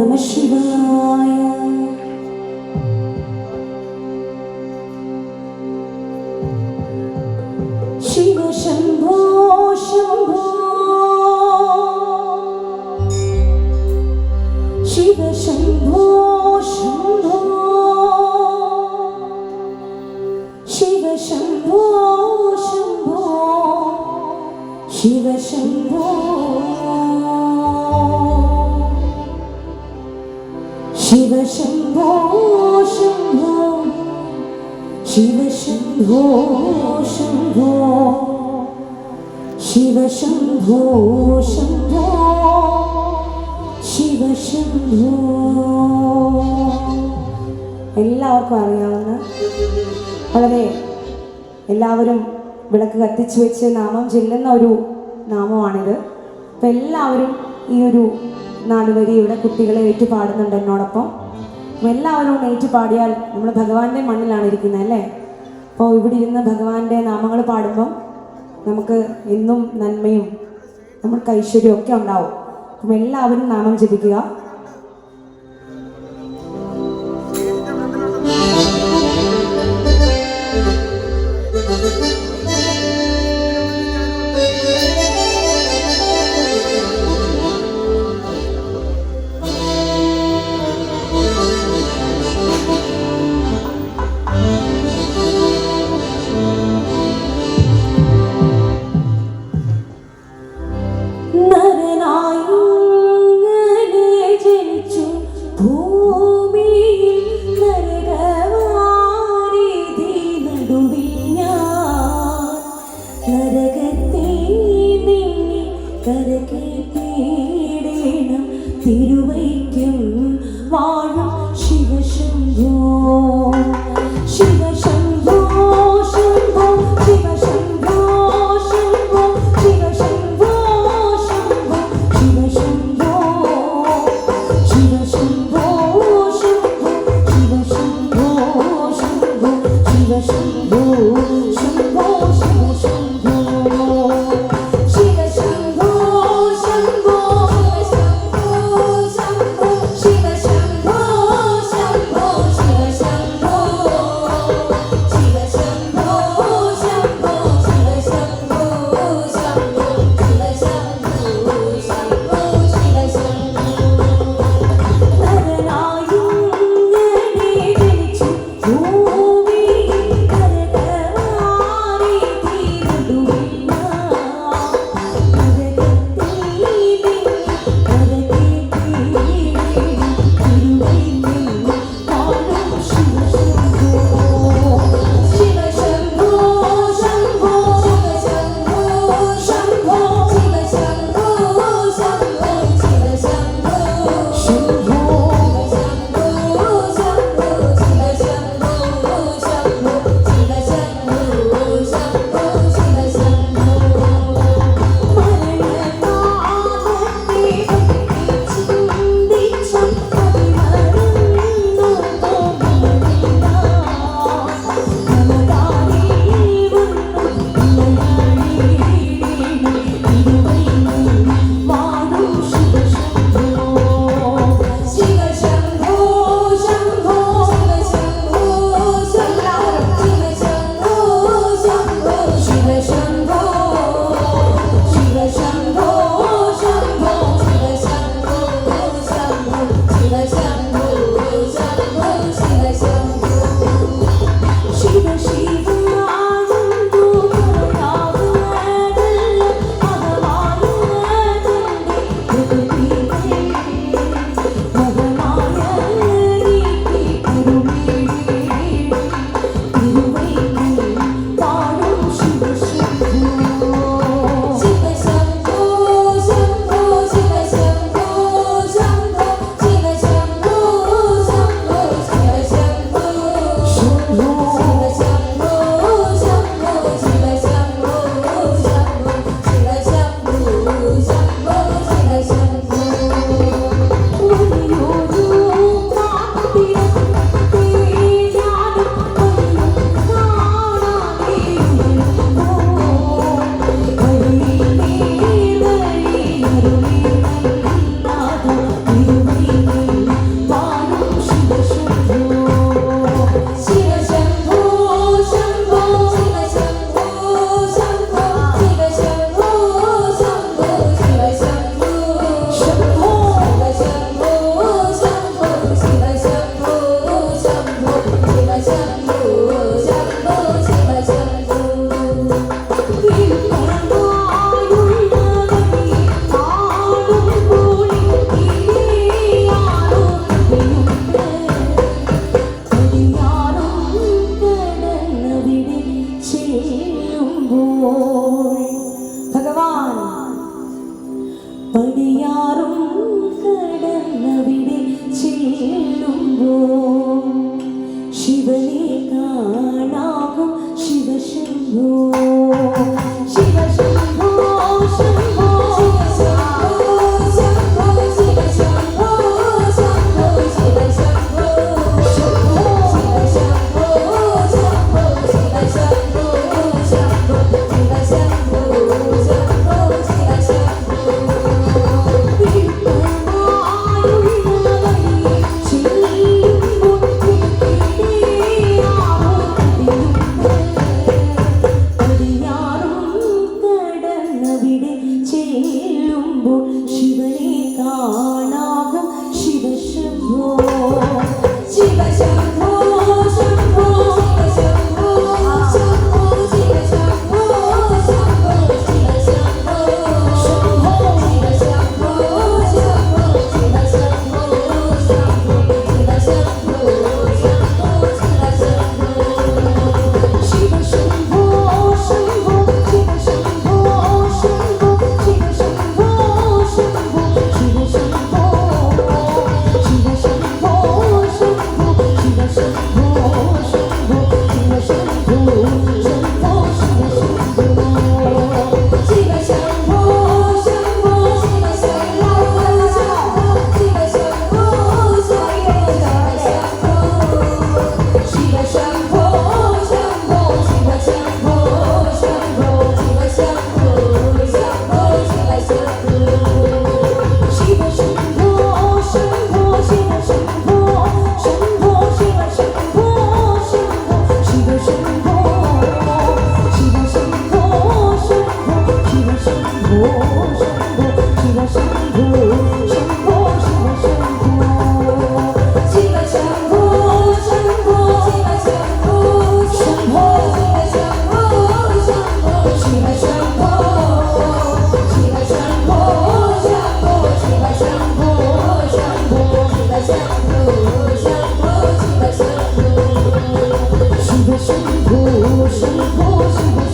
നമഃ ശിവായ. ശിവ ശംഭോ ശംഭോ ശിവ ശംഭോ ശംഭോ ശിവ ശംഭോ ശംഭോ ശിവ ശംഭോ ശിവ ശംഭോ ശംഭോ ശിവ ശംഭോ ശംഭോ ശിവ ശംഭോ ശംഭോ ശിവ ശംഭോ. എല്ലാവർക്കും അറിയാവുന്ന വളരെ എല്ലാവരും വിളക്ക് കത്തിച്ചു വെച്ച് നാമം ചെല്ലുന്ന ഒരു നാമമാണിത്. അപ്പം എല്ലാവരും ഈ ഒരു 4 വരി ഇവിടെ കുട്ടികളെ ഏറ്റുപാടുന്നുണ്ട് എന്നോടൊപ്പം. അപ്പം എല്ലാവരും ഏറ്റുപാടിയാൽ നമ്മൾ ഭഗവാന്റെ മണ്ണിലാണ് ഇരിക്കുന്നത് അല്ലേ. അപ്പോൾ ഇവിടെ ഇരുന്ന് ഭഗവാന്റെ നാമങ്ങൾ പാടുമ്പം നമുക്ക് എന്നും നന്മയും നമുക്ക് ഐശ്വര്യവും ഒക്കെ ഉണ്ടാവും. അപ്പം എല്ലാവരും നാമം ജപിക്കുക. തിരുവൈക്കും വാഴും ശിവശംഭോ ശിവശംഭോ ശംഭോ ശിവശംഭോ ശംഭോ ശിവശംഭോ ശംഭോ ശിവശംഭോ ശിവശംഭോ ശംഭോ ശിവശംഭോ ശംഭോ ശിവശംഭോ ശംഭോ ശിവശംഭോ శివ శంభో శంభో శివ